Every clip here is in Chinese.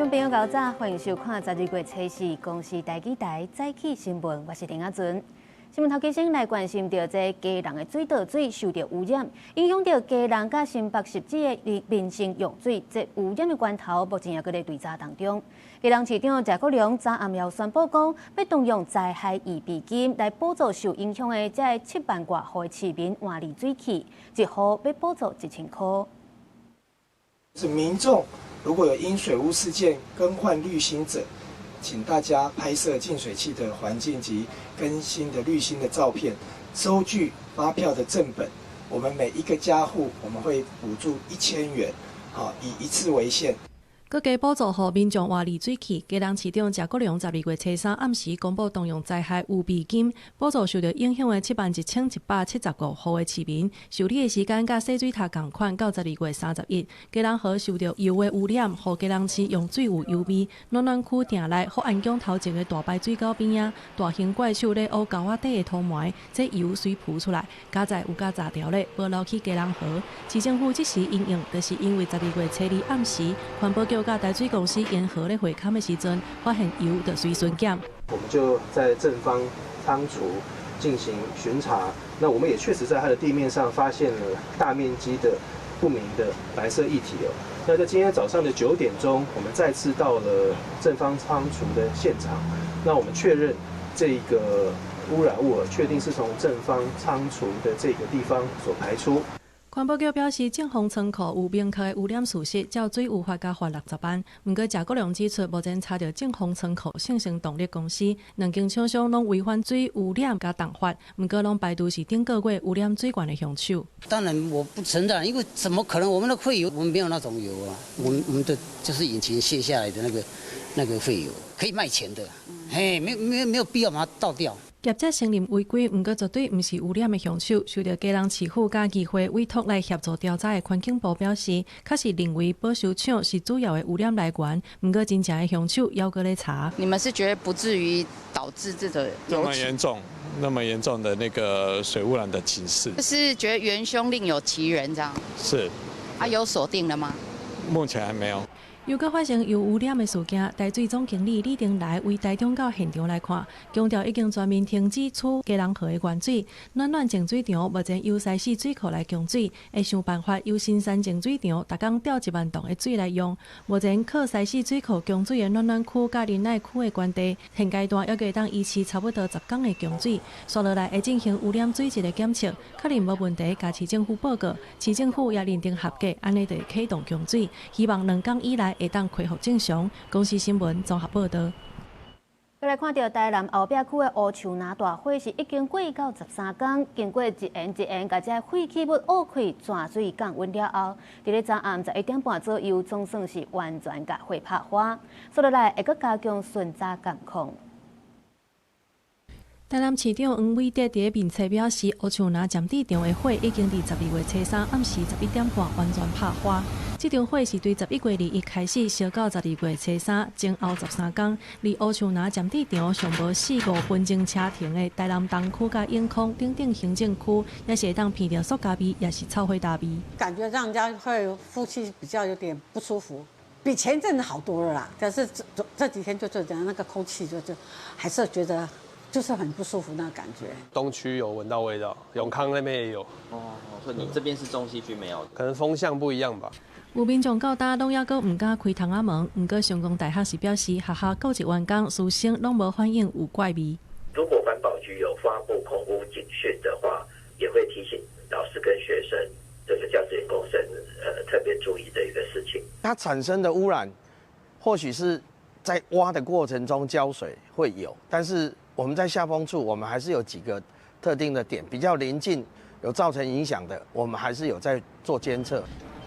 众朋友，早早，欢迎收看12月初4公视台记台早起新闻，我是林雅纯。新闻头起先来关心到，这家人的水道水受到污染，影响到家人甲新北市这的民生用水。这污染的源头目前也搁在调查当中。家人市长谢国良昨暗要宣布讲，要动用灾害预备金来补助受影响的这7万多户的市民换滤水器，一户要补助1000块。是民众如果有因水污事件更换滤芯者，请大家拍摄净水器的环境及更新的滤芯的照片，收据、发票的正本。我们每一个家户我们会补助1000元，以一次为限。各加补助予民众换滤水器，家人市长谢国良12月初3暗时公布动用灾害预备金，补助受到影响的71175户的市民。受理的时间甲洗水塔同款，到12月31。家人河受到油的污染，予家人市用水有油味。暖区埕内福安宫头前的大排水沟边啊，大型怪兽咧挖沟仔底的土埋，这油水浮出来，加在有加炸条咧，无流去家人河。市政府即时应用，就是因为12月初2暗时，环保局甲台水公司沿河咧会勘的时阵，发现油的随身检。我们就在正方仓储进行巡查，那我们也确实在它的地面上发现了大面积的不明的白色液体哦。那在今天早上的9点钟，我们再次到了正方仓储的现场，那我们确认这个污染物确定是从正方仓储的这个地方所排出。环保局表示，正方仓库有明确的污染事实，照水有法加罚60万。不过，谢国良指出，目前查到正方仓库信诚动力公司两间厂商拢违反水污染加重罚，不过拢排除是顶个月污染最悬的凶手。当然我不承认，因为怎么可能？我们的废油，我们没有那种油啊，我们的就是引擎卸下来的那个废油，可以卖钱的，没有必要把它倒掉。业者承认违规，不过绝对不是污染的凶手。受到家人市府甲议会委托来协助调查的环境部表示，确实认为保修厂是主要的污染来源，不过真正的凶手还搁咧查。你们是觉得不至于导致这个那么严重的那个水污染的警示？就是觉得元凶另有其人这样？是。有锁定了吗？目前还没有。又搁发生油污染的事件，台水总经理李定来为台中到现场来看，强调已经全面停止取家人河的原水，暖净水场目前由西市水库来供水，会想办法由新山净水场逐工调1万吨的水来用。目前靠西市水库供水的暖区甲仁爱区的关地，现阶段还可以当维持差不多10天的供水，接落来会进行污染水质的检测，确认无问题，甲市政府报告，市政府也认定合格，安尼就会启动供水，希望2天以内会当恢复正常。公视新闻综合报道。再来看到台南后壁区的乌树林大火是已经过到13天，经过一延一延，甲这废弃物挖开泉水降温了后，伫咧昨暗11点半左右，总算是完全甲火拍花。所落来会阁加强巡查监控。台南市长黄伟德伫面册表示，乌树林占地场的火已经伫12月初3暗时11点半完全拍花。这场火是对11月21开始烧到12月初3，前后13天。离乌树林占地场上无4、5分钟车停的台南东区甲永康等等行政区，也是会当闻到塑胶味，也是臭灰大味。感觉让人家会呼吸比较有点不舒服，比前阵子好多了啦。但是这几天就那个空气就还是觉得。就是很不舒服那个感觉。东区有闻到味道，永康那边也有。所以你这边是中西区没有？可能风向不一样吧。有民众到搭拢还阁唔敢开窗仔门，不过成功大学是表示，学校告一员工师生拢无反映有怪味。如果环保局有发布空污警讯的话，也会提醒老师跟学生，这个教职员工生特别注意的一个事情。它产生的污染，或许是在挖的过程中浇水会有，但是我们在下风处，我们还是有几个特定的点比较临近，有造成影响的，我们还是有在做监测。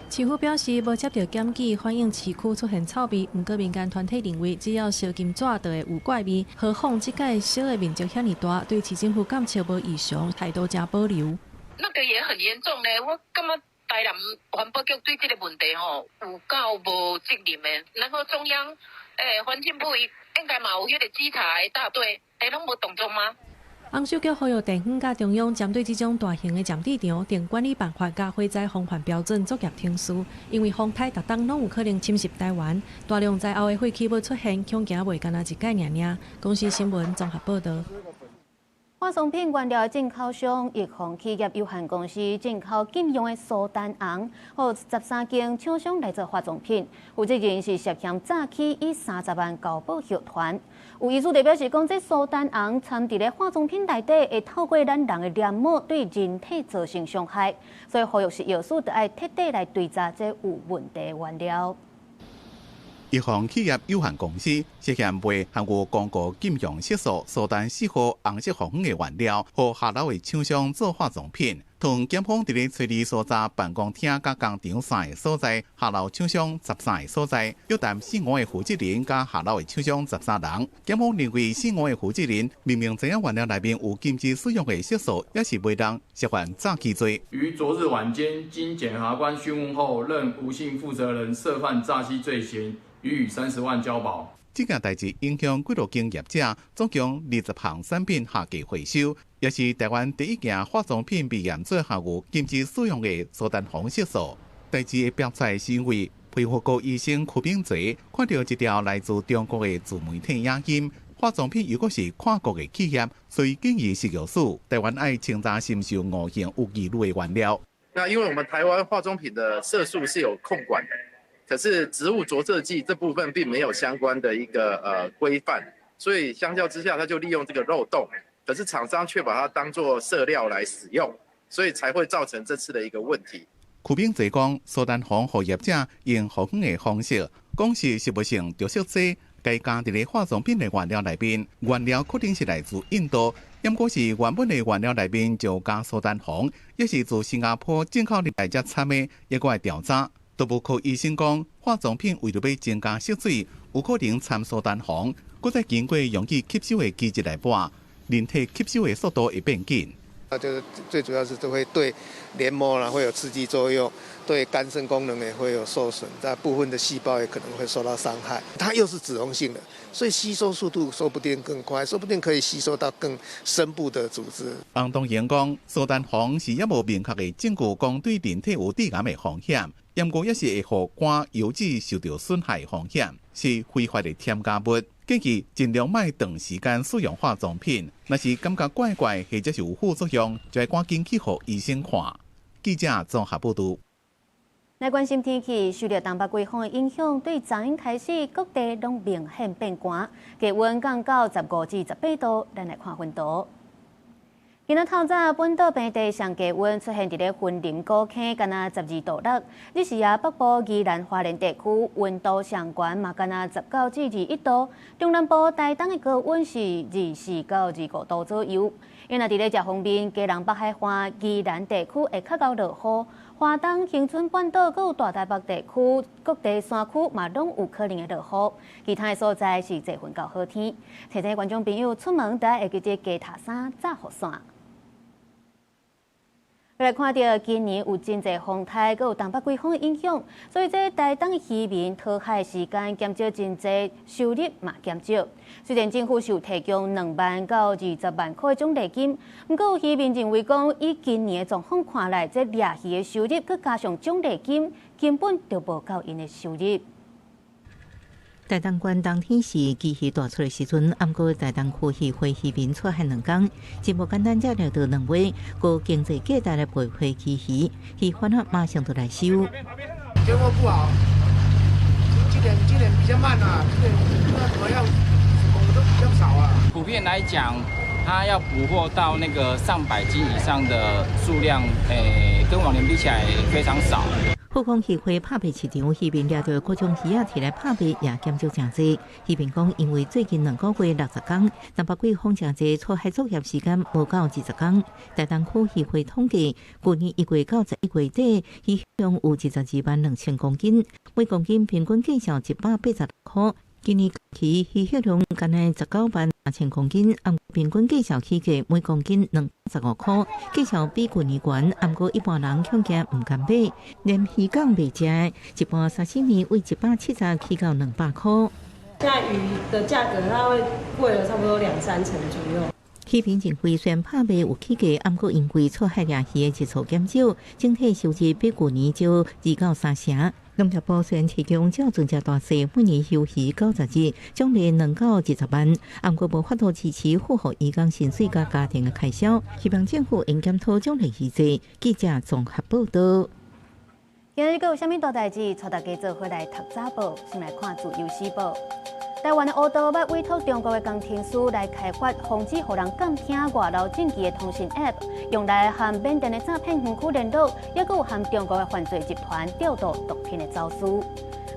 市府表示，无接到检举反映市区出现臭味，不过民间团体认为，只要烧金纸就会有怪味。何况这届烧的面积遐尼大，对市政府监测无异常，态度真保留。那个也很严重呢，我感觉台南环保局对这个问题有够无责任的。然后中央环境部应该嘛有迄个稽查的大队，拢无动作吗？洪秀局呼吁地方甲中央针对这种大型的占地场，定管理办法甲火灾防范标准作业听书，因为风台逐当拢有可能侵袭台湾，大量灾后的废气要出现，恐惊袂干那一概尔。公司新闻综合报道。化妆品原料进口商益丰企业有限公司进口禁用的苏丹红，和13间厂商来做化妆品，负责人是涉嫌诈欺以30万交保集团。有医师就表示讲，这苏丹红掺伫咧化妆品内底，会透过咱人的黏膜对人体造成伤害，所以呼吁是药师得爱彻底来追查这有问题的原料。益丰企业有限公司涉嫌卖含有广告禁用色素苏丹4号红色防粉的原料，和下楼的厂商做化妆品。同检方伫咧催理所在办公厅甲工厂3个所在，下楼厂商13个所在，约谈4、5个负责人甲下楼的厂商13人。检方认为4、5个负责人明明知影原料内面有禁止使用的色素，也是袂当涉犯诈欺罪。于昨日晚间，经检察官讯问后，认吴姓负责人涉犯诈欺罪嫌，予以30万交保。这件代志影响几多间业者，总共20项产品下架回收，也是台湾第一件化妆品被验做含有禁止使用的苏丹红色素。代志的爆出来是因为配合国医生柯秉哲看到一条来自中国的自媒体影音，化妆品如果是跨国的企业，所以建议食药署台湾爱清查是不是有5项有疑虑的原料。那因为我们台湾化妆品的色素是有控管的。可是植物着色剂这部分并没有相关的一个规范，所以相较之下，他就利用这个漏洞，可是厂商却把它当作色料来使用，所以才会造成这次的一个问题。柯秉哲讲，苏丹红和业者用防粉的方式，讲是食物性着色剂，该加伫咧化妆品的原料内面，原料确定是来自印度，不过是原本的原料内面就加苏丹红，也是自新加坡进口入来才掺的，也过来调查。动物科医生讲，化妆品为了要增加色水，有可能掺苏丹红，搁再经过容易吸收的机制来拌，人体吸收的速度会变紧。就是最主要是会对黏膜啦会有刺激作用，对肝肾功能也会有受损，在部分的细胞也可能会受到伤害。它又是脂溶性的，所以吸收速度说不定更快，说不定可以吸收到更深部的组织。洪东贤讲，苏丹红是也无明确的证据讲对人体有致癌的风险，不过也是会让肝油脂受到损害的风险，是非法的添加物。建议尽量莫长时间使用化妆品，若是感觉怪怪或者是有副作用，就要赶紧去给医生看。记者综合报道。来关心天气，受到东北季风的影响，对昨天开始各地拢明显变寒，气温降到15至18度。咱来看温度。今仔透早，本岛平地上低温出现伫咧云林高坑，敢若12度6。日时啊，北部、宜兰、花莲地区温度上悬，嘛敢若19至21度。中南部、台东的高温是24到25度左右。因若伫咧食方面，基隆北海岸、宜兰地区会较高落雨，花东、恒春半岛佮有大台北地区各地山区嘛拢有可能会落雨。其他的所在是多云到好天。提醒观众朋友出门，得会记得加套衫、扎雨伞。来看到今年有真侪风台，佮有东北季风的影响，所以这台东的渔民讨海时间减少真侪，收入嘛减少。虽然政府是有提供2万到20万块的奖励金，不过渔民认为讲，以今年的状况看来，这掠鱼的收入，佮加上奖励金，根本就无够因的收入。台东县当天是基鱼大出的时阵，暗过台东区渔会渔民出海2天，真无简单才钓到2尾，个经济价值来赔回基鱼，渔贩啊马上就来收。结果不好，今年比较慢啊，今年那怎么样，捕都比较少啊。普遍来讲，它要捕获到那个上百斤以上的数量，跟往年比起来非常少。富康渔会拍卖市场，渔民掠到各种鱼仔摕来拍卖，也减少真济。渔民讲，因为最近2个月60天，东北季风真济，出海作业时间无到20天。台东区渔会统计，去年1月到11月底，鱼量有12万2000公斤，每公斤平均计销186块。今年其鱼血量干乃19万8000公斤，按平均计销起价每公斤215块，计销比去年悬。按过一般人恐惊唔敢买，连鱼港袂食，一般沙西米为170起到200块。现在鱼的价格它会贵了差不多2-3成左右。批评认为，虽然拍卖有起价，不过因为错海掠鱼的日数减少，整体收入比去年少2到3成。农业部虽然提供较增加大细，每年休渔90日，奖励2到20万，不过无法度支持符合渔工薪水甲家庭的开销，希望政府应检讨奖励机制。记者综合报道。今日有啥物大代志？带大家做回来读早报，先来看自由时报。台湾的乌道要委托中国的工程师来开发，防止互人监听外漏证据的通讯 App， 用来和缅甸的诈骗园区联络，也有和中国的犯罪集团调度毒品的招数。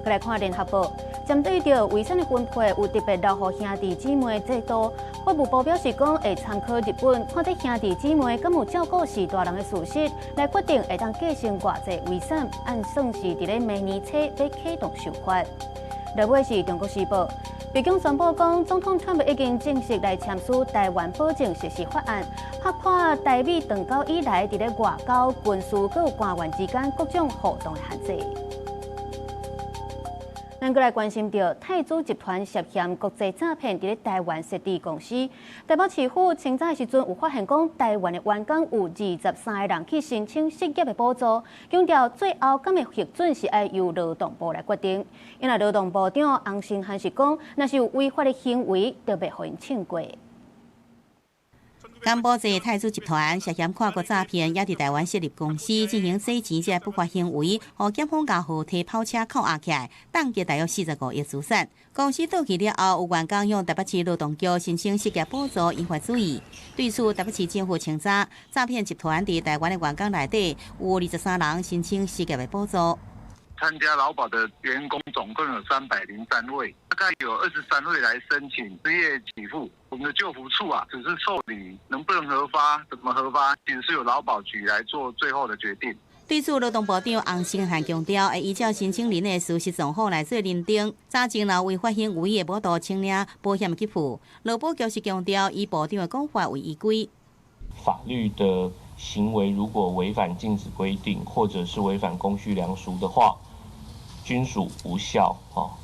再来看联合报，针对着遗产的分配有特别留予兄弟姊妹的制度，法务部表示讲会参考日本，看这兄弟姊妹敢有照顾是大人的事实，来决定会当继承偌济遗产，按算是伫咧明年初要启动修法。落尾是中国时报，北京宣布讲，总统川普已经正式来签署台湾保证实施法案，拍破台美断交以来伫咧外交、军事佮官员之间各种互动的限制。咱过来关心到泰资集团涉嫌国际诈骗，伫咧台湾设立公司。台北市府清早时阵有发现讲，台湾的员工有23个人去申请失业的补助，强调最后敢的核准是要由劳动部来决定。因为劳动部长洪胜汉是讲，若是有违法的行为，就袂互因请过。甘保济泰资集团涉嫌跨国诈骗，也伫台湾设立公司进行洗钱这不法行为，互检方家伙提跑车扣押起来，冻结大约45亿资产。公司倒去了后，有员工向台北市劳动局申请失业补助，引发注意。对此，台北市政府清早，诈骗集团伫台湾的员工内底有23人申请失业的补助。参加劳保的员工总共有303位，大概有23位来申请失业给付。我们的就服处只是受理能不能核发、怎么核发，其实是由劳保局来做最后的决定。对此，劳动部长洪胜汉强调，会依照申请人的事实状况来做认定，查证了违法行为的无度清领保险给付。劳保局是强调以部长的讲法为依据。法律的行为如果违反禁止规定，或者是违反公序良俗的话，均属无效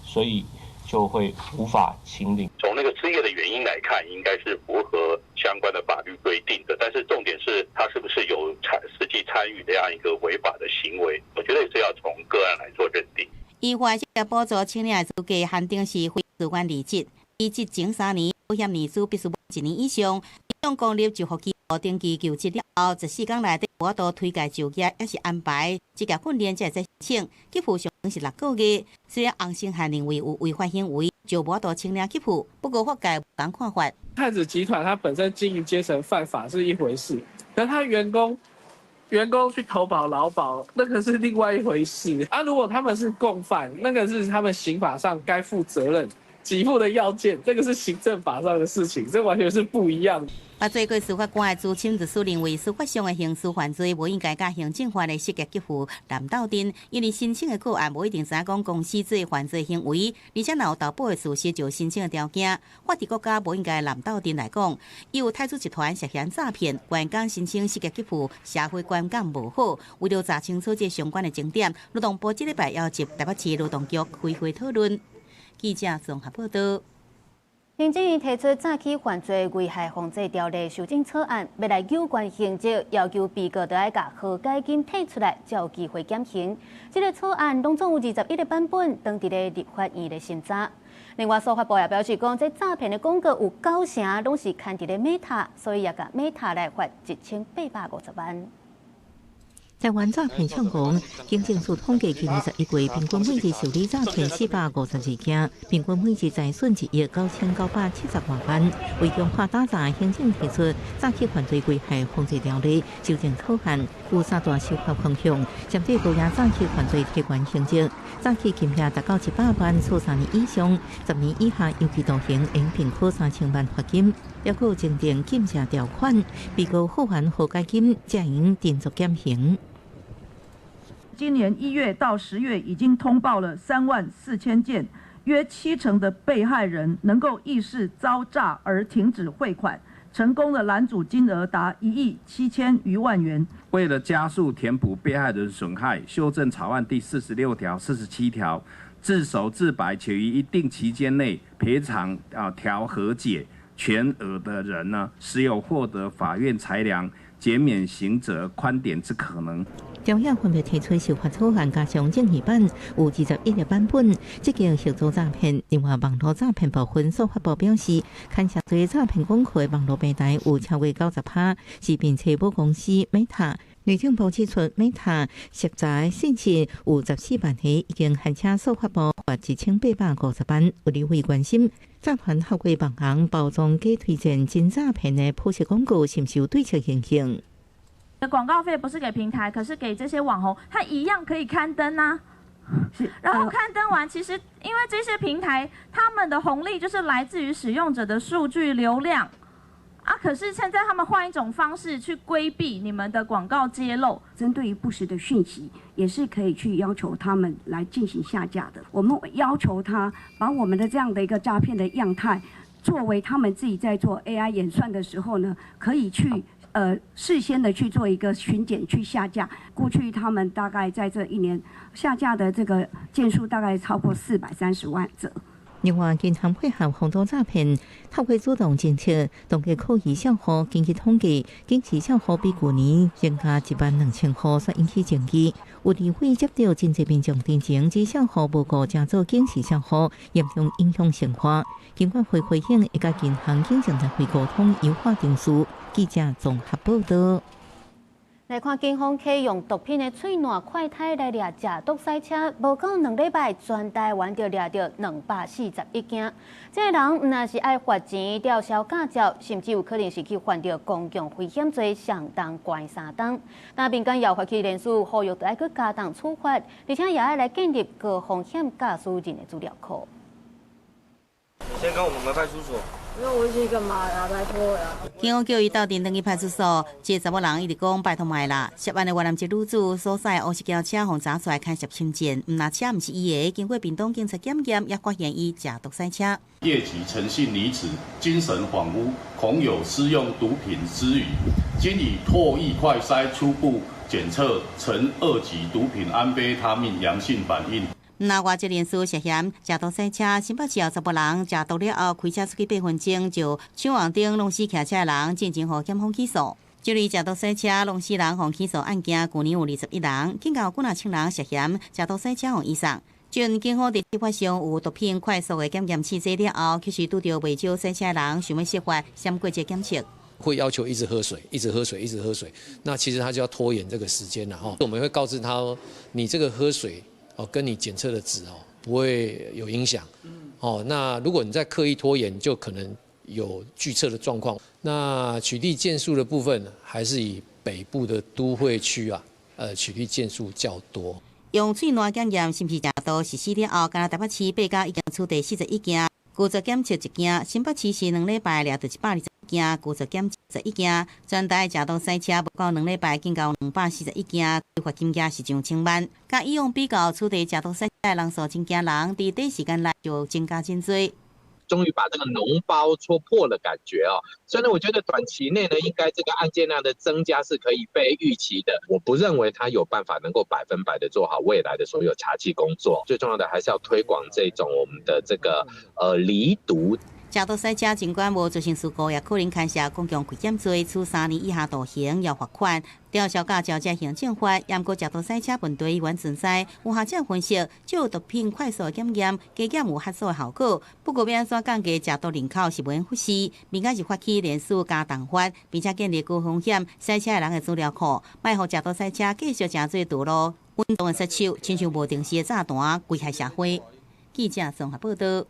所以就会无法请领。从那个失业的原因来看，应该是符合相关的法律规定的，但是重点是他是不是有实际参与这样一个违法的行为，我觉得也是要从个案来做认定。依法失业补助请领的资格限定是非自愿离职，离职前3年保险年资必须1年以上，以上公立就服机构登记求职了后14天内底无多推介就业，也是安排职业训练才会再申请，给付上是6个月。虽然洪胜汉认为有违法行为，就无多请领给付，不过法界无同看法。太子集团它本身经营阶层犯法是一回事，可是他员工去投保劳保，那个是另外一回事啊。如果他们是共犯，那个是他们刑法上该负责任。给付的要件，这个是行政法上的事情，这完全是不一样的。最高司法官的资深律师认为，司法上的刑事犯罪无应该甲行政法的失业给付连斗阵，因为申请的个案无一定知影讲公司做犯罪行为，而且若有投保的事实就申请的条件，法治国家无应该连斗阵来讲。有泰资集团涉嫌诈骗，员工申请失业给付，社会观感无好。为了查清楚这相关的争点，劳动部这礼拜邀集台北市劳动局开会讨论。记者综合报道。行政院提出早期犯罪危害防治条例修正草案，要来有关刑责，要求被告都要把和解金摕出来，才有机会减刑。这个草案拢总有21个版本，当伫咧立法院的审查。另外，司法部也表示讲，这诈骗的广告有9成拢是看伫咧 Meta， 所以也甲 Meta 来罚1850万。台湾诈骗抢攻，行政署统计，去年11月平均每日受理诈骗452件，平均每日财损1亿9970万。为强化打诈，行政提出早期犯罪危害防治条例修正草案，有3大修法方向，针对高压早期犯罪提悬刑责，早期金额达到100万，处3年以上；10年以下有期徒刑，应并科3000万罚金。也有增订禁止条款，被告付还和解金，才应连续减刑。今年1月到10月已经通报了34000件，约70%的被害人能够意识遭诈而停止汇款，成功的拦阻金额达1亿7000余万元。为了加速填补被害人损害，修正草案第46条、47条，自首自白且于一定期间内赔偿调和解，全额的人呢，实有获得法院裁量减免刑责宽典之可能。中央分别提出修法草案加上正义版，有21个版本。这个协助诈骗，另外网络诈骗部分所发布表示，牵涉对诈骗广告的网络平台有超过90%，是并且母公司 Meta。内政部指出 ，Meta 涉诈信息有14万起，已经向且所发布罚1850万。有理会关心，诈团透过网红包装假推荐真诈骗的铺设广告，是不是有对策现象？广告费不是给平台，可是给这些网红，他一样可以刊登啊。然后刊登完，其实因为这些平台他们的红利就是来自于使用者的数据流量啊，可是现在他们换一种方式去规避你们的广告揭露，针对于不实的讯息，也是可以去要求他们来进行下架的。我们要求他把我们的这样的一个诈骗的样态，作为他们自己在做 AI 演算的时候呢，可以去。事先的去做一个巡检去下架，过去他们大概在这1年下架的这个件数大概超过430万则。另外，银行配合防堵诈骗，透过主动政策，冻结可疑账户。根据统计，经济账户比去年增加12000户，所引起争议。有议会接到真济民众陈情，指账户无故加做警示账户，严重影响生活。尽管会回应，一甲银行经常来回沟通，优化定数。记者综合报道。来看警方启用毒品的喙瘾快胎来掠假毒赛车，无到2礼拜，全台湾就掠到241件。这个人若是爱罚钱、吊销驾照，甚至有可能是去犯到公共危险罪，上当关3档。那民间也发起联署，呼吁要去加重处罚，而且也要来建立高风险驾驶人的资料库。先跟我们派出所。因为我是干嘛呀？拜托呀！警方叫伊到店登去派出所，这查某人一直讲拜托卖啦。涉案的越南籍女子所在乌色轿车互查出来牵涉侵占，那车毋是伊的。经过屏东警察检验，也发现伊假毒赛车。业绩诚信离职，精神恍惚，恐有施用毒品之余，经以唾液快筛初步检测呈2级毒品安非他命阳性反应。那外籍人士涉嫌假毒赛车，新北市有10人假毒了后，开车出去8分钟就抢王顶弄死骑车的人，进前互检方起诉。就例假毒赛车弄死人互起诉案件，去年有21人，警告有几人涉嫌假毒赛车互移送。准警方伫发现有毒品快速的检验器材了后，其实拄到未少赛车的人想要释法，先过节检测。会要求一直喝水，一直喝水，一直喝水。那其实他就要拖延这个时间了哈。我们会告知他，你这个喝水。跟你检测的值不会有影响，那如果你再刻意拖延，就可能有拒测的状况。那取缔件数的部分，还是以北部的都会区取缔件数较多。用喙瘾检验是不是假毒实施了后，加台北市8家已经处理41件，负责检测1件；新北市是2礼拜掠到120件，负责检测11件。全台假毒赛车无到2礼拜，警告241件，罚金额是上1000万。甲以往比较，处理假毒赛车人数增加，人伫短时间内就增加真多。终于把这个脓包戳破了感觉所以呢，我觉得短期内呢，应该这个案件量的增加是可以被预期的。我不认为它有办法能够100%的做好未来的所有查缉工作。最重要的还是要推广这种我们的这个离毒。假毒赛车尽管无造成事故，也可能牵涉公共危险罪，处3年以下徒刑，要罚款。吊销驾照才行政法，严格假毒赛车问题完全知。有学者分析，就毒品快速检验，加减有吓阻的效果。不过要安怎降低假毒人口是无忽视，民间是发起联署加重罚，并且建立高风险赛车的人的资料库，卖互假毒赛车继续真做道路，运动的失手，亲像无定时的炸弹，危害社会。记者综合报道。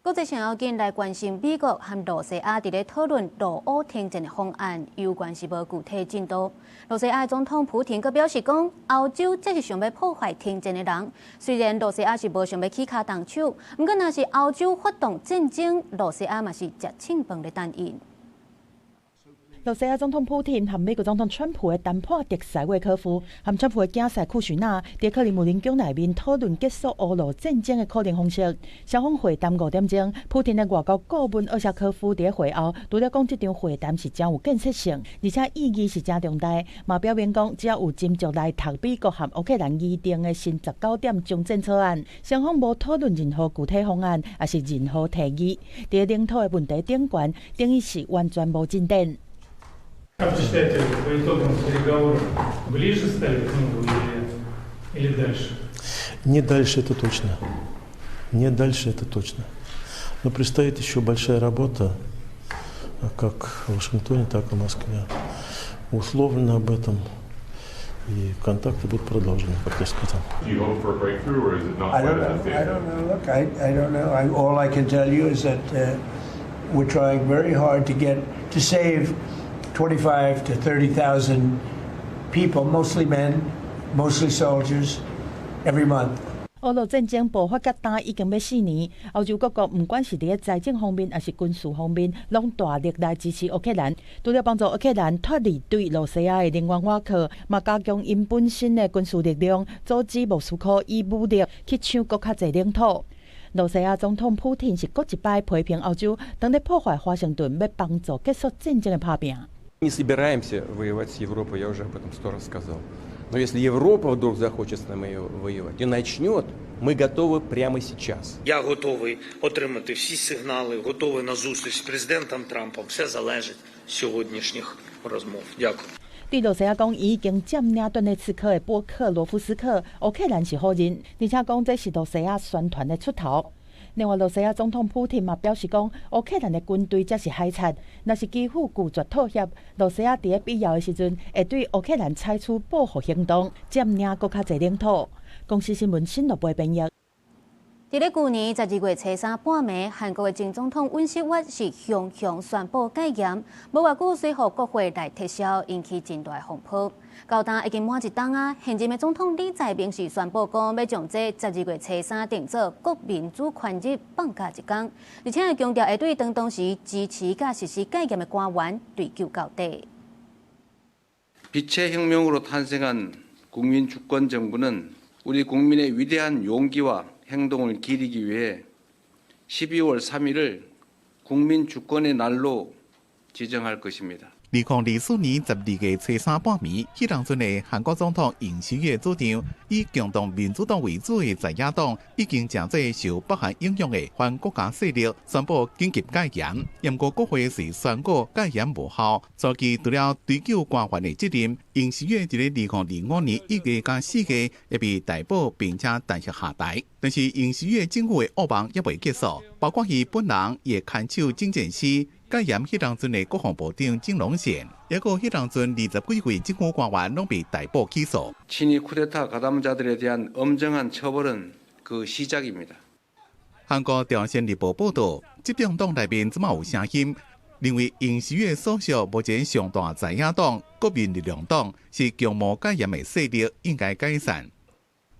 国际上要紧来关心美国和罗西亚伫咧讨论陆乌停战的方案，有关是无具体进度。罗西亚总统普廷阁表示讲，欧洲才是想要破坏停战的人。虽然罗西亚是无想要起脚动手，不过若是欧洲发动战争，罗西亚嘛是食庆饭的等因。俄罗斯总统普廷和美国总统川普的谈判特使维科夫和川普的囝婿库许纳在克里姆林宫内面讨论结束俄罗战争的可能方式。双方会谈5点钟，普廷的外交顾问厄夏科夫在会后除了讲这场会谈是真有建设性，而且意义是真重大，嘛表明讲只要有斟酌来读美国和乌克兰议定的新19点终战草案，双方无讨论任何具体方案，也是任何提议。在领土的问题顶悬，等于是完全无进展。Как вы считаете, по итогам переговоров ближе стали к миру или дальше? Не дальше, это точно. Не дальше, это точно. Но предстоит еще большая работа, как в Вашингтоне, так и в Москве. Условно об этом. И контакты будут продолжены, как я сказал. Do you hope for a breakthrough, or is it not? I don't know. Look, I don't know. All I can tell you is that we're trying very hard to save 25 to 30,000 people, mostly men, mostly soldiers, every month. 俄罗战争爆发到今已经要4年，欧洲各国不管是伫财政方面还是军事方面，拢大力来支持乌克兰，除了帮助乌克兰脱离对罗西亚的能源瓦靠，嘛加强因本身的军事力量，阻止莫斯科以武力去抢国较侪领土。罗西亚总统普廷是搁一摆批评欧洲，当咧破坏华盛顿要帮助结束战争的拍拼。Не собираемся воевать с Европой, я уже об этом 100 раз сказал. Но если Европа вдруг захочет с нами воевать и начнет, мы готовы прямо сейчас. Я готовий отримати всі сигнали, готовий на зустріч з президентом Трампом. Все залежить з сьогоднішніх розмов. Дякую. 对罗西亚讲，伊已经占领顿内茨克的波克罗夫斯克，乌克兰是好人，而且讲这是罗西亚宣传的出头。另外，罗西亚总统普廷嘛表示讲，乌克兰的军队才是海贼，若是基辅拒绝妥协，罗西亚伫必要的时阵会对乌克兰采取报复行动，占领更较侪领土。公司新闻新罗贝编译。伫咧去年12月初3半暝，韩国的前总统尹锡悦是雄雄宣布戒严，无偌久随后国会来撤销，引起真大风波。到今已经满一冬啊，现任的总统李在明是宣布讲要将这12月初3定做国民主权日放假一天，而且还强调会对当时支持甲实施戒严的官员追究到底。 빛의 혁명으로 탄생한 국민 주권 정부는 우리 국민의 위대한 용기와 행동을 기리기 위해 12월 3일을 국민 주권의 날로 지정할 것입니다. 2024年12月初3半暝，迄当阵的韩国总统尹锡悦主张，以共同民主党为主的在野党已经正做受北韩影响的反国家势力，宣布紧急戒严。不过国会是宣告戒严无效，早期除了追究官员的责任，尹锡悦伫咧2025年1月甲4月也被逮捕并且弹劾下台。但是尹锡悦政府的恶梦也未结束，包括伊本人也看守警监司。 戒严迄当阵的国防部长金龙宪，也个迄当阵20几位政府官员拢被逮捕起诉。 친위 쿠데타 가담자들에 대한 엄정한 처벌은 그 시작입니다. 韩国朝鲜日报报道，执政党内面即马有声音，认为尹锡悦所属目前上大在野党国民力量党是强模戒严的势力，应该解散。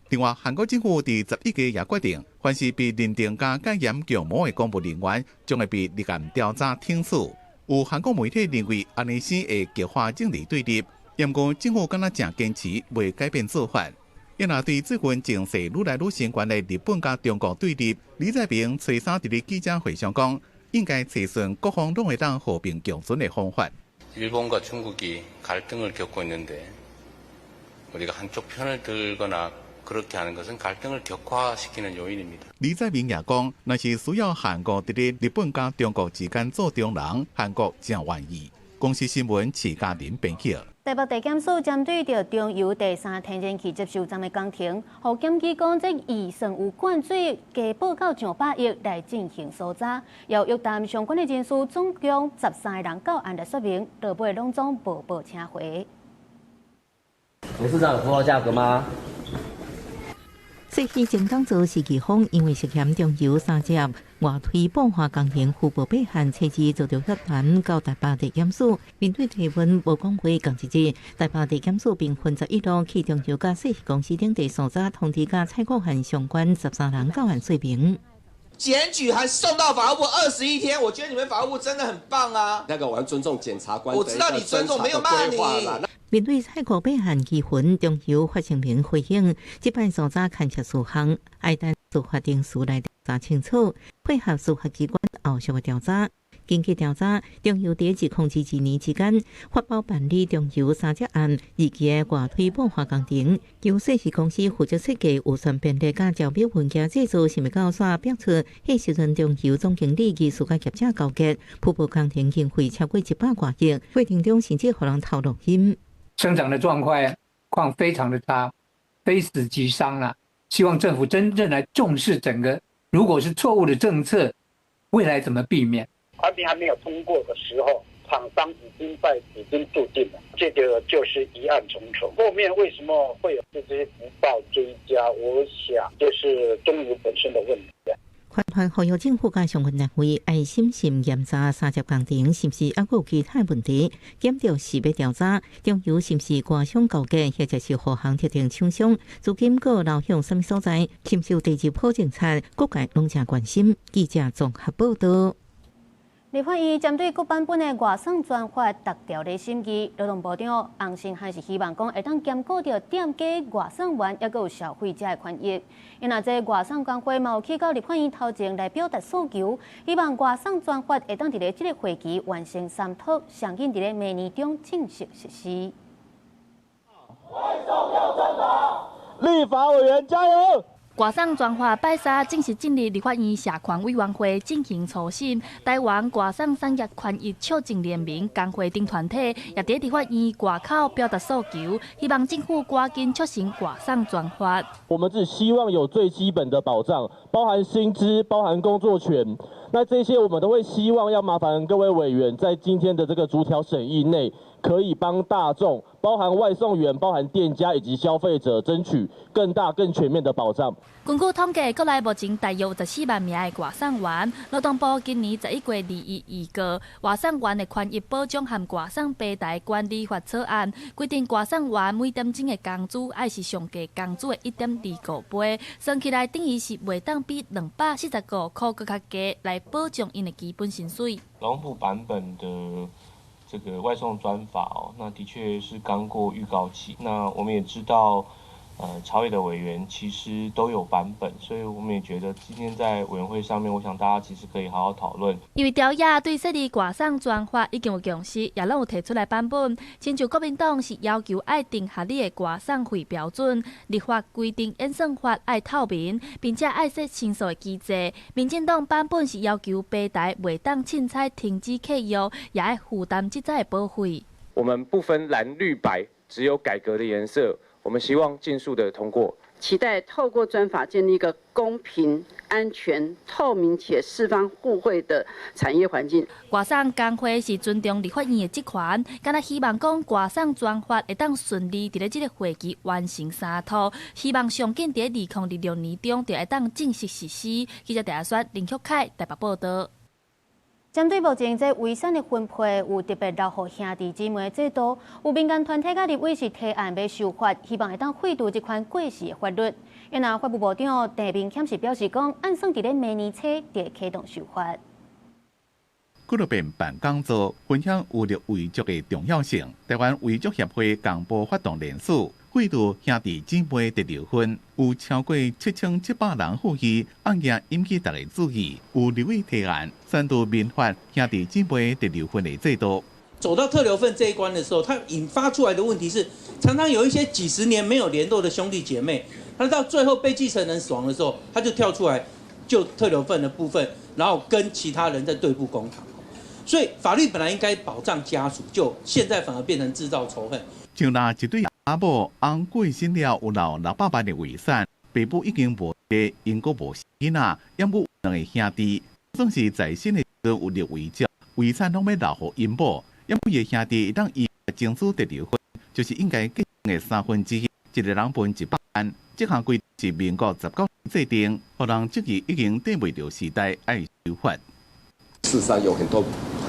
另外，韩国政府伫11月也决定，凡是被认定加戒严强模的公务人员，将会被立案调查听诉。有韩国媒体认为，安尼先会激化政治对立。不过，政府敢若正坚持未改变做法。也若对这份情势愈来愈升悬的日本甲中国对立，李在明初三伫咧记者会上讲，应该找寻各方拢会当和平共存的方法。 일본과 중국이 갈등을 겪고 있는데 우리가 한쪽 편을 들거나 그렇게 하는 것은 갈등을 격화시키는 요인입니다. 李在明也讲，若是需要韩国伫咧日本甲中国之间做中人，韩国正愿意。公司新闻徐嘉玲编辑。台北地检署针对着中油第3天然气接收站的工程，互检机讲这疑算有灌水，加报到上100亿来进行搜查，要约谈相关的人士，总共13个人到案来说明，落尾拢总无报请回。董事长有符合价格吗？ 说起正当做是期方因为涉嫌中油三接外推爆化工程互报备案，车子遭到约谈到台北地检署。面对提问，无讲会同一日，台北地检署并分11路去中油甲石油公司等地搜查，通知甲采购案相关13人到案说明。检举还送到法务部21天，我觉得你们法务部真的很棒啊。那个我要尊重检察官，我知道你尊重，没有骂你。面对采购备案疑云，中油发声明回应，即摆所查勘察事项，爱等司法定数来调查清楚，配合司法机关后续的调查。经过调查，中油在2002年之间发包办理中油3只案2期的外推保化工程，由涉事公司负责设计、预算编列、甲招标文件制作，甚物告煞表出，迄时阵中油总经理技术甲业者交结，瀑布工程经费超过100多亿，过程中甚至互人偷录音。生产的状况非常的差，非死即伤了。希望政府真正来重视整个，如果是错误的政策，未来怎么避免？环评还没有通过的时候，厂商已经注定了，这个就是疑案重重。后面为什么会有这些不报追加？我想这是中油本身的问题。环团呼吁政府甲相关单位爱审慎严查3只工程是不是还有其他问题，检调是要调查中油是不是官商勾结，或者是互行特定厂商资金各流向什么所在，深受地质保政策各界拢正关心。记者综合报道。立法院针对各版本的外送专法逐条的审议，劳动部长洪胜汉是希望讲会当兼顾到店家、外送员，也有消费者的权益。因为这外送工会嘛有去到立法院头前来表达诉求，希望外送专法会当伫咧这个会期完成商讨，上紧伫咧明年中正式实施。外送要专法，立法委员加油！外送专法拜三正式进入立法院社权委员会进行初审。台湾外送产业权益促进联盟工会等团体也伫立法院外口表达诉求，希望政府赶紧促成外送专法。我们只希望有最基本的保障，包含薪资、包含工作权。那这些我们都会希望要麻烦各位委员在今天的这个逐条审议内，可以帮大众，包含外送员、包含店家以及消费者，争取更大、更全面的保障。根据统计，国内目前大约14万名的外送员。劳动部今年11月21日外送员的权益保障和外送平台管理法草案，规定外送员每点钟的工资要是上计工资的1.25倍，算起来等于是袂当比245块搁较低来保障因的基本薪水。劳动部版本的这个外送专法那的确是刚过预告期。那我们也知道，朝野的委员其实都有版本，所以我们也觉得今天在委员会上面，我想大家其实可以好好讨论。因为朝野对设立外送专法已经有共识，也拢有提出来版本。亲像国民党是要求爱定合理的外送费标准，立法规定演算法爱透明，并且爱设申诉的机制。民进党版本是要求平台袂当凊彩停止契约，也爱负担这载的保费。我们不分蓝绿白，只有改革的颜色。我们希望尽速的通过，期待透过专法建立一个公平、安全、透明且四方互惠的产业环境。外送工会是尊重立法院的职权，敢若希望讲外送专法会当顺利伫咧这个会期完成商讨，希望上紧伫咧2026年中就会当正式实施。记者台选林旭凯台北报道。针对目前这遗产的分配有特别留予兄弟姊妹的制度，有民间团体甲立委是提案要修法，希望会当废除这款过时的法律。因法务部长陈明谦是表示讲，按算伫咧明年初就会启动修法。纪录片办讲座分享有力遗族的重要性。台湾遗族协会公布发动联署。废除兄弟姊妹的离婚，有超过7700人呼吁，案件引起大家注意。有立委提案宣导民法兄弟姊妹的离婚的制度。走到特留份这一关的时候，它引发出来的问题是，常常有一些几十年没有联络的兄弟姐妹，他到最后被继承人死亡的时候，他就跳出来就特留份的部分，然后跟其他人在对簿公堂。所以法律本来应该保障家属，就现在反而变成制造仇恨。像那一对阿母翁过身了，有留600万的遗产，爸母已经无在，因国无囡仔，养母两个兄弟，总是在生的时阵有立遗嘱，遗产拢要留予因母，养母的兄弟当伊争取得离婚，就是应该继承的1/3，一个人分100万。这项规定是民国19年制定，互人质疑已经对袂着时代，爱修法。事实上有很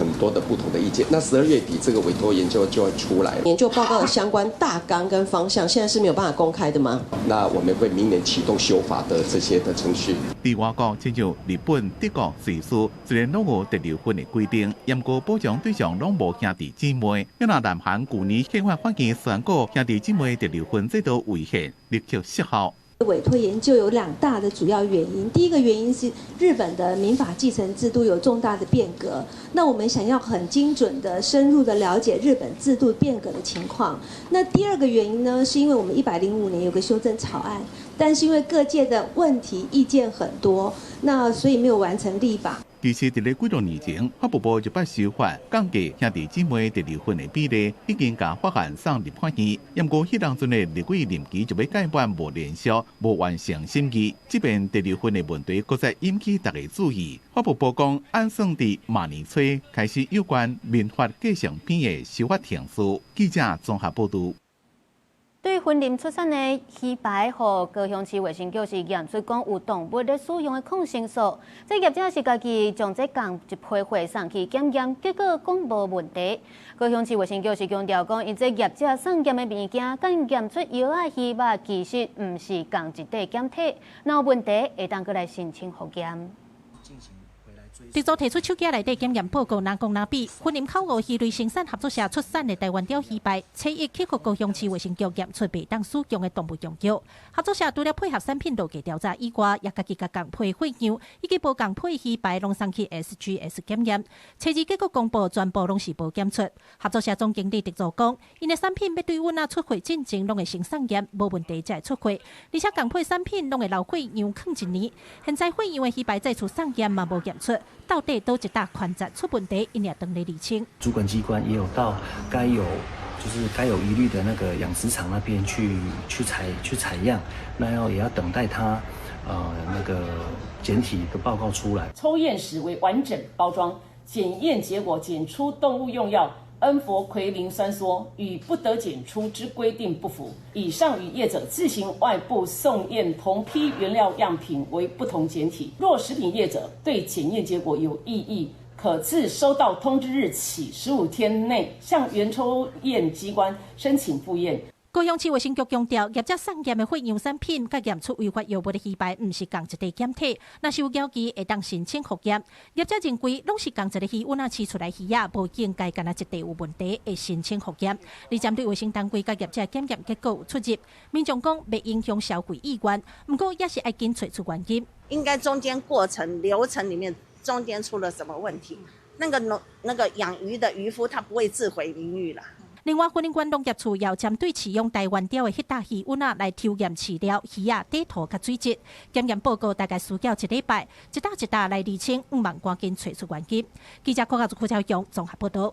很多的不同的意见。那12月底这个委托研究就会出来了。研究报告的相关大纲跟方向，现在是没有办法公开的吗？那我们会明年启动修法的这些的程序。伫外国，亲像日本、德国、瑞士，虽然拢有特留婚的规定，严格保障对象拢无兄弟姊妹。因那南韩去年宪法法院宣告兄弟姊妹特留婚制度违宪，立即失效。委托研究有2大的主要原因，第一个原因是日本的民法继承制度有重大的变革，那我们想要很精准的、深入的了解日本制度变革的情况。那第二个原因呢，是因为我们105年有个修正草案，但是因为各界的问题意见很多，那所以没有完成立法。其实，伫咧几多年前，法务部就把修法降低兄弟姊妹特留婚的比例，已经甲法案送入法院。不过，迄当阵的立委任期就要改版无连续，无完成审议。即便特留婚的问题，搁再引起大家注意。法务部讲，按算伫明年初开始有关民法继承篇的修法程序。记者综合报道。对婚龄出产的鱼排和高雄市卫生局是验出讲有动物咧使用的抗生素，这业者是家己将这共一批货送去检验，结果讲无问题。高雄市卫生局是强调讲，因这业者送验的物件，敢验出药啊鱼肉，其实唔是共一地检体，若有问题会当过来申请复验。直组提出手机内底检验报告，哪讲哪比。婚林口湖鱼类生产合作社出产的台湾鲷鱼排，初一去互高雄市卫生局验出袂当使用的动物用药。合作社除了配合产品逻辑调查以外，也家己甲共配货样以及无共配鱼排拢送去 SGS 检验，初二结果公布全部拢是无检出。合作社总经理直组讲，因的产品要对阮出货进前拢会先送验，无问题才会出货，而且共配产品拢会留货样放1年。现在货样的鱼排再次送验嘛无验出。到底都一大宽窄出问题，因也等来厘清。主管机关也有到该有疑虑的那个养殖场那边去采样，那也要等待它那个检体的报告出来。抽验时为完整包装，检验结果检出动物用药恩佛奎林酸缩与不得检出之规定不符，以上与业者自行外部送验同批原料样品为不同检体。若食品业者对检验结果有异议，可自收到通知日起15天内向原抽验机关申请复验。高雄市卫生局强调，业者送验的货样产品，甲验出违法药物的鱼排，唔是共一地检体。若是有交期，会当申请复验。业者认为，拢是共一个鱼温饲出来鱼啊，无应该干那一地有问题，会申请复验。而针对卫生单位甲业者检验结果有出入，民众讲袂影响消费意愿，不过也是要紧找出原因。应该中间过程流程里面中间出了什么问题？那个养鱼的渔夫他不会自毁名誉啦。另外，婚姻关农业处要针对饲用台湾鲷的迄搭鱼温来抽验饲料、鱼啊、底土甲水质，检验报告大概需要1礼拜，一搭来厘清，毋忙赶紧找出原因。记者郭家朱超雄综合报道。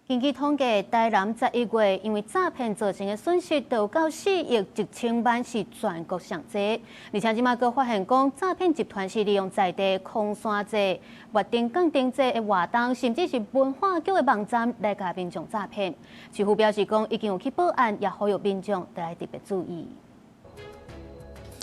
根据统计，台南11月因为诈骗造成的损失，达到4亿1千万，是全国上济。而且即马佫发现讲，诈骗集团是利用在地空山祭、月定降定祭的活动，甚至是文化局的网站来甲民众诈骗。市府表示讲，已经有去报案，也呼吁民众得来特别注意。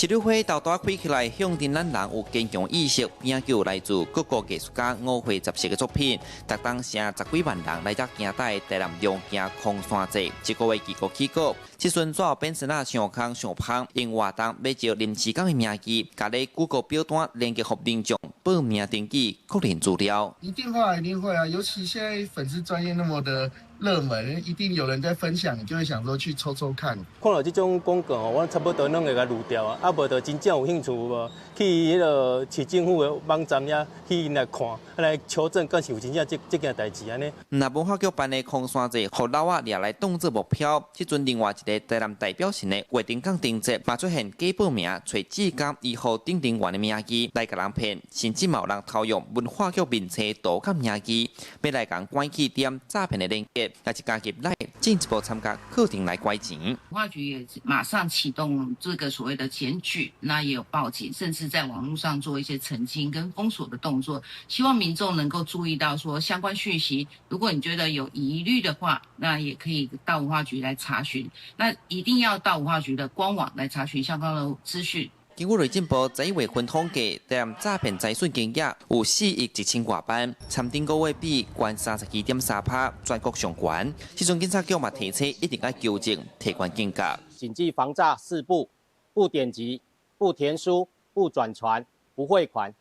一溜花豆大开起来，向镇咱人有坚强意识，并且有来自各个艺术家5会10色的作品，特当成10几万人来遮行带台南中行空山祭，1个月结果起稿。即阵怎变成上空上芳，因活动要照临时工的名义，甲咧Google表单连接互民众报名登记确认资料。一定会啊！尤其现在粉丝专业那么的热门，一定有人在分享，你就会想说去抽抽看。看到这种广告，我差不多拢会甲滤掉啊，啊无就真正有兴趣无，去迄个市政府的网站遐去来看，来求证，敢是有真正这件代志安尼。那文化局办的空山祭，互老仔掠来当做目标。即阵另外一个台南代表性的月定港定节，嘛出现假报名，找志工以后定员的名义来甲人骗，甚至有人偷用文化局名册盗甲名义，要来讲关起点诈骗的连结。也是加入来进一步参加课程来拐钱。文化局也马上启动这个所谓的检举，那也有报警，甚至在网络上做一些澄清跟封锁的动作，希望民众能够注意到说相关讯息。如果你觉得有疑虑的话，那也可以到文化局来查询，那一定要到文化局的官网来查询相关的资讯。经过内政部11月份统计，台南诈骗财损金额有4亿1000多万，参顶个月比关32.3%，全国上悬。时阵警察局嘛提醒，一定要纠正，提高警觉。谨记防诈4不：不点击、不填书、不转传、不汇款。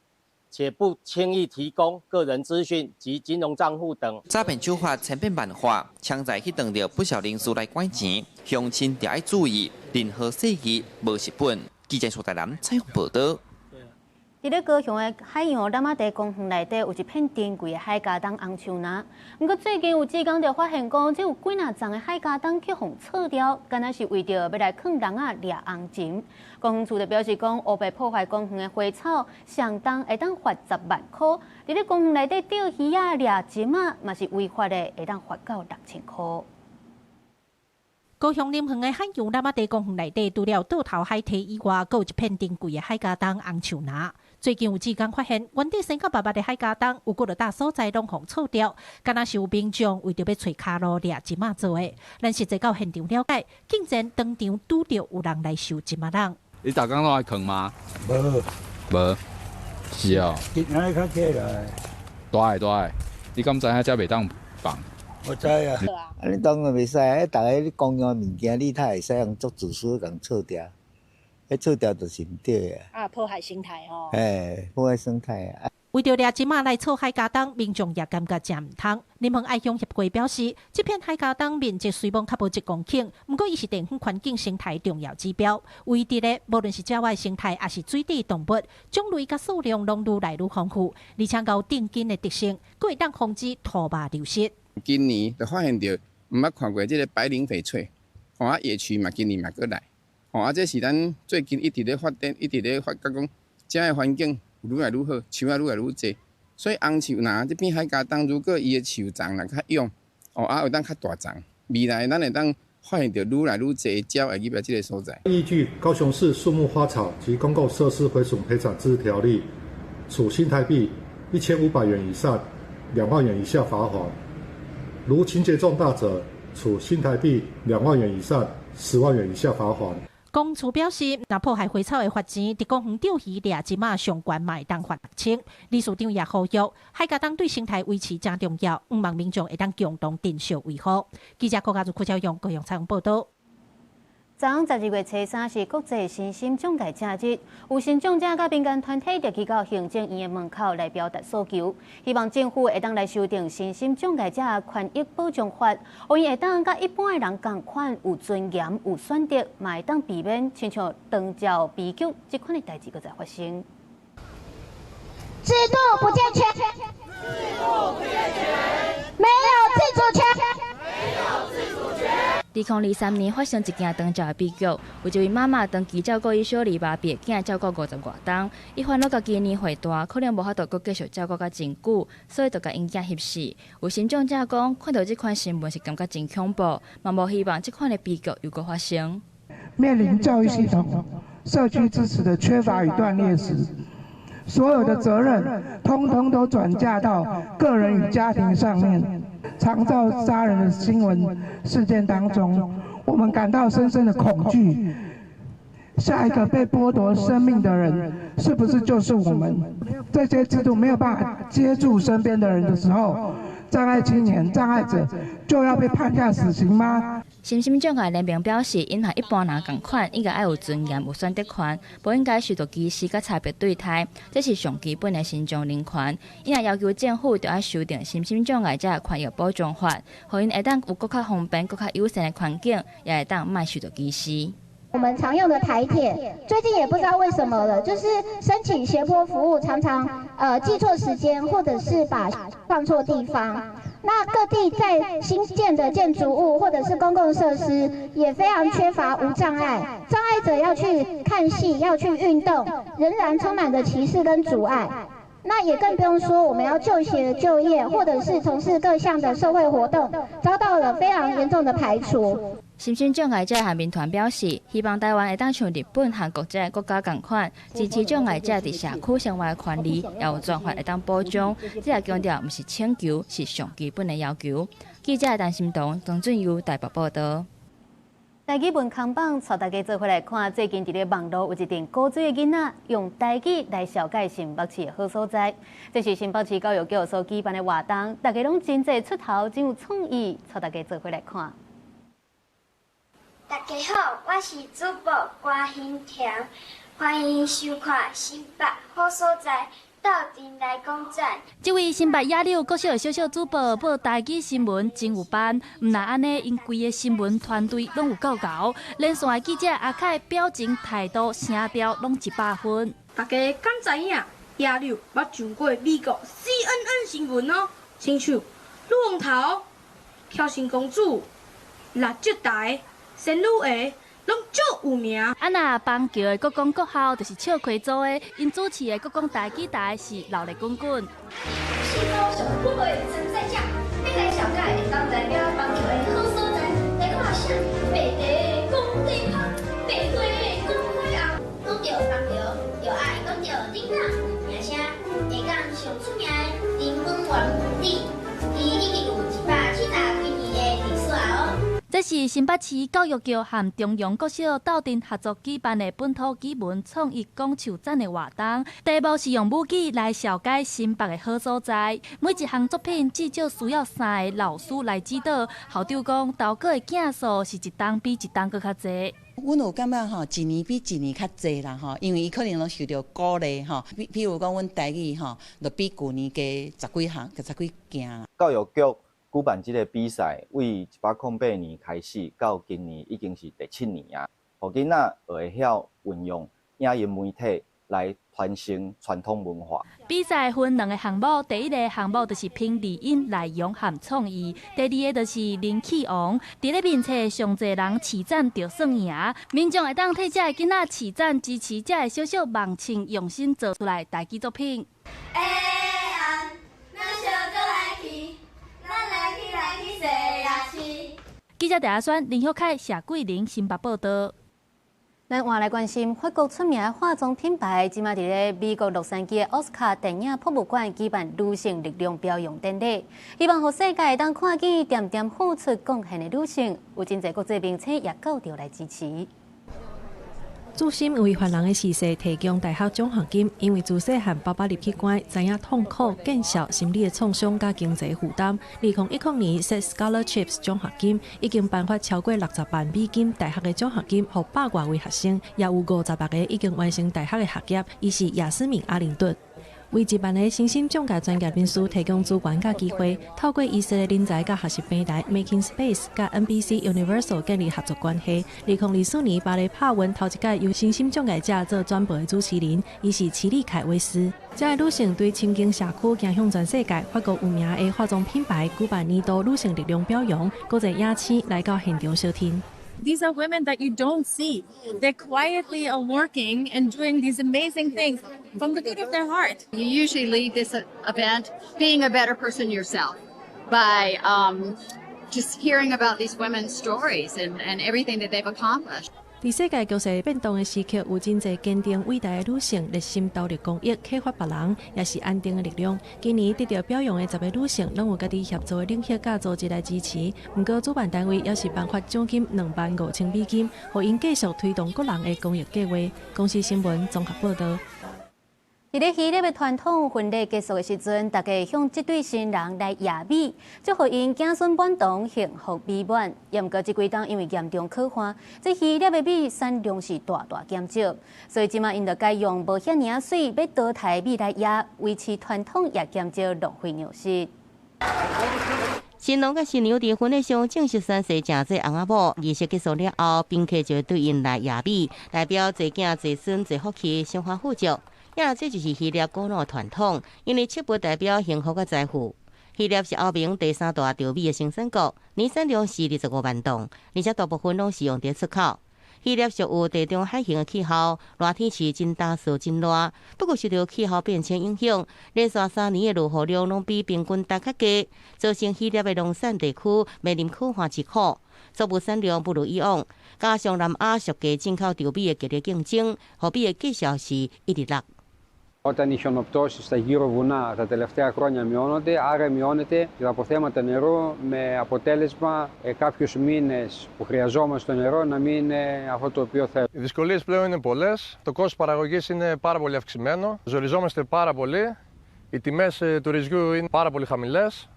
且不轻易提供个人资讯及金融账户等。诈骗手法千变万化，抢在去当着不少人士来管钱，乡亲要爱注意，任何细节无实本。记者苏台南采访报道。伫咧高雄的海洋蓝马地公园内底有一片珍贵的海茄苳红树林，不过最近有职工就发现讲，只有几若丛的海茄苳去互撤掉，敢若是为着要来坑人啊掠红钱。公园处就表示讲，乌白破坏公园的花草，上当会当罚10万块。伫咧公园内底钓鱼啊、掠金啊，嘛是违法的，会当罚到6000块。高雄林园的海洋蓝马地公园内底，除了倒头海堤以外，还有一片珍贵的海茄苳红树林。最近有职工发现，原地生甲白白的海茄苳，有几个大所在拢互撤掉，敢若是有民众为着要找卡路掠金仔做的。咱实际到现场了解，竟然当场拄到有人来收金仔人。你逐工都来坑吗？无，是哦。今仔较起来。大个，你敢知影遮袂当放？我知啊。你当然袂使，逐个公用物件，你才会使用做自私共撤掉。迄撤掉就是唔对啊！破坏生态吼。破坏生态啊！为着掠金仔来炒海茄苳，民众也感觉真唔通。林园爱乡协会表示，这片海茄苳面积虽然较无1公顷，不过伊是地方环境生态重要指标。为伫咧，无论是郊外生态，还是水底动物，种类甲数量拢愈来愈丰富，而且有定根的特性，佫会当防止土马流失。今年就发现到，毋捌看过这个白鳞翡翠，野区嘛，今年嘛过来。这是咱最近一直咧发展，一直咧发觉讲，遮个环境愈来愈好，树啊愈来愈多。所以红树呐，这片海茄苳如果伊的树丛若较勇，会当较大丛，未来咱会当发现到愈来愈多鸟会入来这个所在。依据《高雄市树木花草及公共设施毁损赔偿自治条例》，处新台币1500元以上2万元以下罚款；如情节重大者，处新台币2万元以上10万元以下罚款。公署表示，若破坏花草的罚钱，伫公园钓鱼掠金仔上悬嘛会当罚6000。理事长也呼吁，海茄苳对生态维持真重要，毋望民众会当共同定效维护。记者郭家祖、邱用高雄采访报道。昨天12月初3是国际身心障碍者日，有身障者甲民间团体就去到行政院的门口来表达诉求，希望政府会当来修订身心障碍者权益保障法，互因会当甲一般的人同款有尊严、有选择，嘛会当避免亲像长照悲剧这款的代志搁再发生。制度不健全，没有自主权。2023年发生一件长照的悲剧，有一位妈妈长期照顾伊小儿麻痹囝照顾50多天，伊烦恼家己年岁大，可能无法度搁继续照顾到真久，所以就甲因囝翕死。有身障者讲，看到这款新闻是感觉真恐怖，嘛无希望这款的悲剧又搁发生。面临教育系统、社区支持的缺乏与断裂时，所有的责任通通都转嫁到个人与家庭上面。长照杀人的新闻事件当中，我们感到深深的恐惧。下一个被剥夺生命的人，是不是就是我们？这些制度没有办法接住身边的人的时候，障碍青年、障碍者就要被判下死刑吗？身心障碍联盟表示，因和一般人同款，应该要有尊严、有选择权，不应该受到歧视甲差别对待，这是上基本的身障人权。因也要求政府就要修订身心障碍者权益保障法，互因会当有更较方便、更较友善的环境，也会当莫受到歧视。我们常用的台铁，最近也不知道为什么了，就是申请斜坡服务，常常记错时间，或者是把放错地方。那各地在新建的建筑物或者是公共设施，也非常缺乏无障碍，障碍者要去看戏、要去运动，仍然充满着歧视跟阻碍。那也更不用说，我们要就学、就业，或者是从事各项的社会活动，遭到了非常严重的排除。身心障碍者和民团表示，希望台湾会当像日本和国际国家同款，支持障碍者伫社区生活的权利，也有专法会当保障。这也强调，不是请求，是上基本的要求。记者陈心彤、张俊佑台北报道。台语文康榜带大家做回来看，最近伫咧网络有一阵高水的囡仔用台语来小解新北市的好所在。这是新北市教育局所举办的活动，大家拢真侪出头，真有创意，带大家做回来看。大家好，我是主播关欣婷，欢迎收看新北好所在。到店来讲展，这位新北野柳国小的小小主播报台语新闻真有班，唔但安尼，因规个新闻团队拢有够高，连线的记者阿凯表情、态度、声调拢100分。大家敢知影野柳捌上过美国 CNN 新闻哦，亲像陆龙头、飘星公主、辣椒台、仙女下。拢足有名。啊那邦桥的国光国校就是笑开组的，因主持的国光台语台是老力滚滚。新高雄不会存在价，未来小盖当代表邦桥的好所在，来看下北地工地旁，北地工会后，讲到邦桥，又爱讲到顶港，而且下港上出名的林文王府邸，伊已经有170几年的历史哦。这是新北市教育局和中央国小斗阵合作举办的本土语文创意讲授展的活动，题目是用母语来小解新北的好所在。每一项作品至少需要3个老师来指导。校长讲，投稿的件数是一档比一档搁较侪。阮有感觉吼，一年比一年较侪啦吼，因为伊可能拢受到鼓励吼。譬如讲，阮台语吼，就比旧年加10几件。教育局举办这个比赛，为108年开始，到今年已经是第7年啊。互囡仔会晓运用影音媒体来传承传统文化。比赛分2个项目，第一个项目就是拼字音内容和创意，第二个就是人气王。伫咧面册上侪人市长就算赢，民众会当替这个囡仔市长支持这个小小梦青用心做出来台语作品。记者陈阿轩、林秀凯、谢桂玲新北报道。咱换来关心，法国出名的化妆品牌，即马伫咧美国洛杉矶的奥斯卡电影博物馆举办女性力量表扬典礼，希望互世界会当看见点点付出贡献的女性。有真侪国际名称也高调来支持。朱心为犯人的逝世提供大学奖学金，因为自细汉爸爸入去关，知影痛苦、见笑、心理的创伤甲经济负担。2019年设 scholarships 奖学金已经颁发超过60万美金大学的奖学金，予100多位学生，也有58个已经完成大学的学业。伊是雅斯敏·阿灵顿。为一万个新兴中介专业人士提供资源甲机会，透过以色列人才甲学习平台 Making Space 甲 NBC Universal 建立合作关系。2024年巴黎帕文头一届由新兴中介者做转播的主持人，伊是齐利凯威斯。这个女性对亲近社区，走向全世界，法国有名的化妆品牌举办年度女性力量表扬，各个雅青来到现场收听。These are women that you don't see. They quietly are working and doing these amazing things from the good of their heart. You usually leave this event being a better person yourself by just hearing about these women's stories and everything that they've accomplished. 在世界局势变动的时刻，有真侪坚定伟大的女性热心投入公益，启发别人，也是安定的力量。今年得到表扬的10个女性，拢有家己协助的领域甲组织来支持。不过主办单位也是颁发奖金25000美金，互因继续推动个人的公益计划。公司新闻综合报道。伫咧希腊的传统婚礼结束的时阵，大家向这对新人来亚米，祝福因子孙满堂、幸福美满。也毋过这几档因为严重可汗，这希腊的米产量是大减少，所以即马因就改用无遐尔水要倒台米来压，维持传统也减少浪费粮食。新郎甲新娘伫婚礼上正式宣誓正做翁仔某，仪式结束了后，宾客就对因来亚米，代表济囝济孙济福气，荣华富足。这就是希腊古老传统，因为七步代表幸福甲财富。希腊是欧盟第3大稻米的生产国，年产量是25万吨，而且大部分拢是用伫出口。希腊属有地中海型的气候，热天气真干燥真热。不过受到气候变迁影响，连续3年的落雨量拢比平均值较低，造成希腊的农产地区面临可汗之苦，作物产量不如以往。加上南亚属地进口稻米的激烈竞争，货币的计数是1直落。Όταν οι χιονοπτώσεις στα γύρω βουνά τα τελευταία χρόνια μειώνονται, άρα μειώνεται τα αποθέματα νερού με αποτέλεσμα κάποιους μήνες που χρειαζόμαστε το νερό να μην είναι αυτό το οποίο θέλουμε. Οι δυσκολίες πλέον είναι πολλές, το κόστος παραγωγής είναι πάρα πολύ αυξημένο, ζοριζόμαστε πάρα πολύ, οι τιμές του ρυζιού είναι πάρα πολύ χαμηλές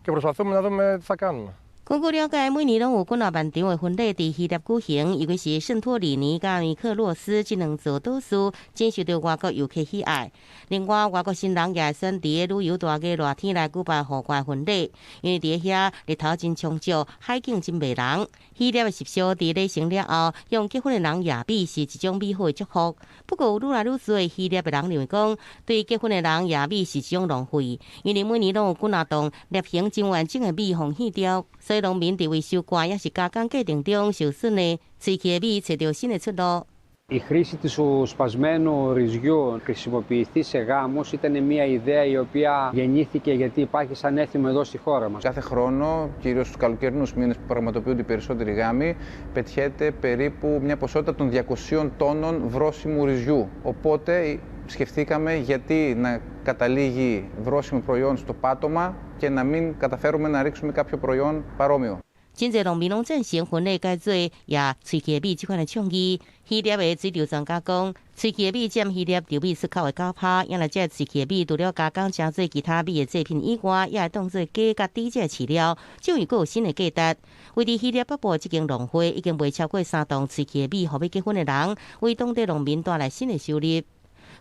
και προσπαθούμε να δούμε τι θα κάνουμε.根据了解，每年拢有几啊万场的婚礼伫希腊举行，尤其是圣托里尼甲米克洛斯这两座岛屿，真受到外国游客喜爱。另外，外国新人也会选伫个旅游大街热天来举办户外婚礼，因为伫遐日头真充足，海景真迷人。希腊的习俗伫礼成了后，用结婚的人夜美是一种美好的祝福。不过，愈来愈多的希腊的人认为讲，对结婚的人夜美是一种浪费，因为每年拢有几啊栋列形真完整的美红献掉。农民伫维修官也是加工过程中受损的，吹气的米找到新的出路。Η χρήση του σπασμένου ρυζιού χρησιμοποιηθεί σε γάμους ήταν μια ιδέα η οποία γεννήθηκε γιατί υπάρχει σαν έθιμο εδώ στη χώρα μας. Κάθε χρόνο, κυρίως στους καλοκαιρινούς μήνες που πραγματοποιούνται οι περισσότεροι γάμοι, πετιέται περίπου μια ποσότητα των 200 τόνων βρώσιμου ρυζιού. Οπότε σκεφτήκαμε γιατί να καταλήγει βρώσιμο προϊόν στο πάτωμα και να μην καταφέρουμε να ρίξουμε κάποιο προϊόν παρόμοιο. 真侪农民拢赞成婚礼改做也吹气米这款的创意。希腊的水稻专家讲，吹气米占希腊稻米出口的9%，因为这吹气米除了加工加做其他米的制品以外，也会当做鸡甲猪这饲料，种又阁有新的价值。为伫希腊北部这间农会已经卖超过3栋吹气米，予要结婚的人，为当地农民带来新的收入。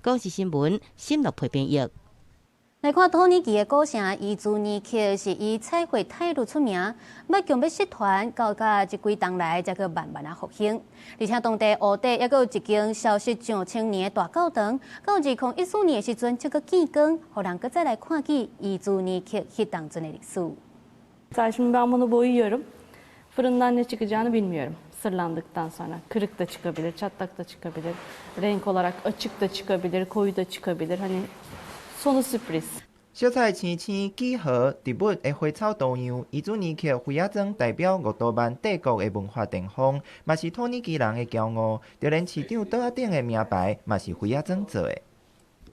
广视新闻新乐配编译。来看土耳其的古城伊兹尼克是以彩绘泰鲁出名，要强要失团，到甲这几冬来才去慢慢复兴。而且当地湖底也有一间消失上千年的大教堂，到2014年的时阵才去建光，互人再来看见伊兹尼克迄当阵的历史。Şimdi ben bunu boyuyorum. Fırından ne çıkacağını bilmiyorum. Sırlandıktan sonra kırık da çıkabilir, çatlak da çıkabilir, renk olarak açık da çıkabilir, koyu da çıkabilir. Hani sonu sürpriz. 色彩青青几何植物的花草多样，伊兹尼克花仔庄代表鄂图曼帝国的文化殿方，嘛是土耳其人的骄傲。就连市长桌顶的名牌，嘛是花仔庄做的。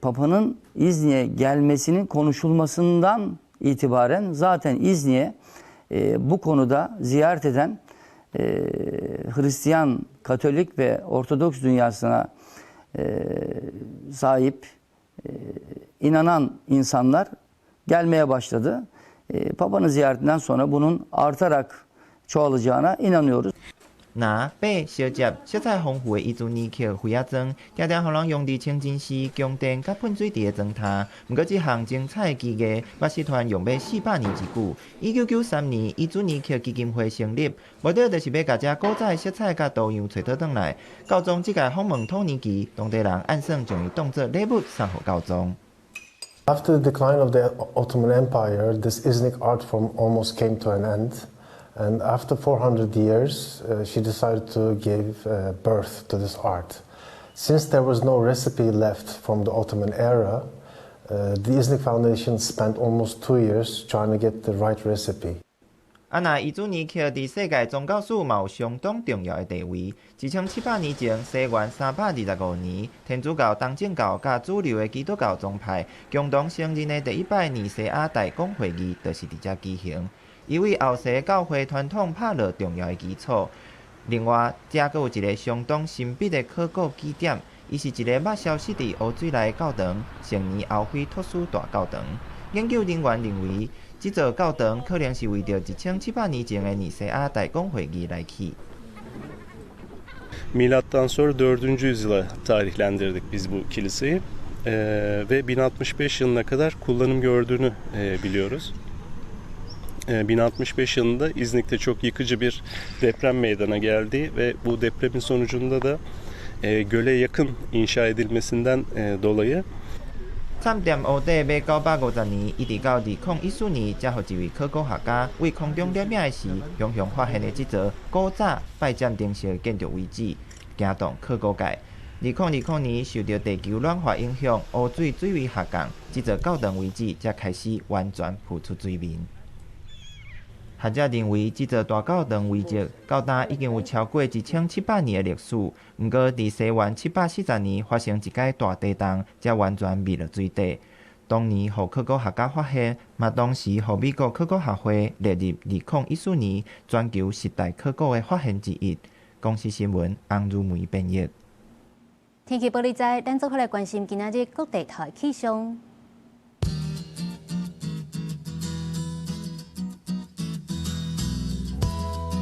Papa'nın İznik'e gelmesinin konuşulmasından itibaren zaten İznik'e bu konuda ziyaret eden Hristiyan, Katolik ve Ortodoks dünyasına sahip inanan insanlar gelmeye başladı. Papa'nın ziyaretinden sonra bunun artarak çoğalacağına inanıyoruz. 拿八小接色彩丰富的伊兹尼克花仔庄，常常互人用伫清真寺、宫殿甲喷水池的庄塔。毋过，这项精彩的技艺，马戏团用要400年之久。1993年，伊兹尼克基金会成立，目的就是要甲这古早的色彩甲图样找倒转来。教宗即届访问土耳其，当地人按算将伊当作礼物送互教宗。After the decline of the Ottoman Empire, this Iznik art form almost came to an end. And after 400 years, she decided to give birth to this art. Since there was no recipe left from the Ottoman era, the Iznik Foundation spent almost 2 years trying to get the right recipe. 那伊兹尼克伫世界宗教史嘛有相当重要的地位。1700年前，西元325年，天主教、东正教甲主流的基督教宗派共同承认的第一摆尼西亚大公会议，就是伫遮举行。伊为后世教会传统拍落重要的基础。另外，遮阁有一个相当神秘的考古基点，伊是一个捌消失伫湖水内的教堂——圣尼奥菲托斯大教堂。研究人员认为，这座教堂可能是为着1700年前的尼西亚大公会议来起。Milattan sonra 4. yüzyıla tarihlendirdik biz bu kiliseyi ve 1065 yılına kadar kullanım gördüğünü biliyoruz. 1065 yılında İznik'te çok yıkıcı bir deprem meydana geldi ve bu depremin sonucunda da göle yakın inşa edilmesinden dolayı 参店湖底要950年，一直到2014年，才予一位考古学家为空中摄影时，雄雄发现的这座古早拜占庭式建筑遗址，惊动考古界。2020年受到地球暖化影响，湖水水位下降，这座教堂遗址才开始完全浮出水面。学者认为，这座大教堂遗迹到今已经有超过1700年的历史，不过在西元740年发生一届大地震，才完全灭了水底。当年，互考古学家发现，嘛当时互美国考古学会列入2014年全球10大考古的发现之一。公司新闻洪如梅编译。天气报道在，咱做伙来关心今仔日各地台气象。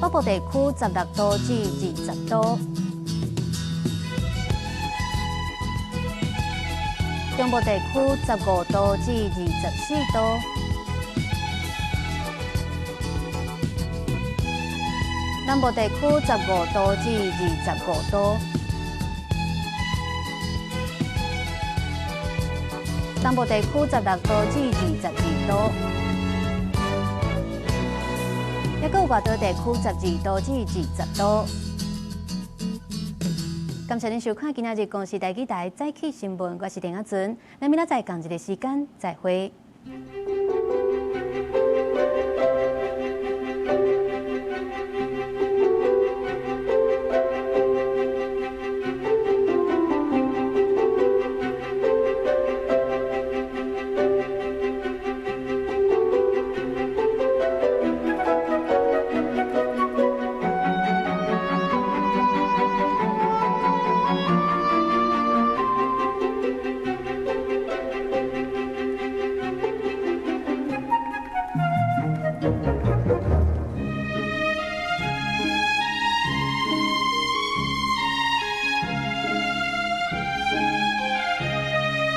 北部地区16度至20度，中部地区15度至24度，南部地区15度至25度，东部地区16度至22度。还有外岛地区12度至20度。感谢您收看今仔日公视台记台早起新闻，我是田雅纯，咱明仔载同一个时间再会。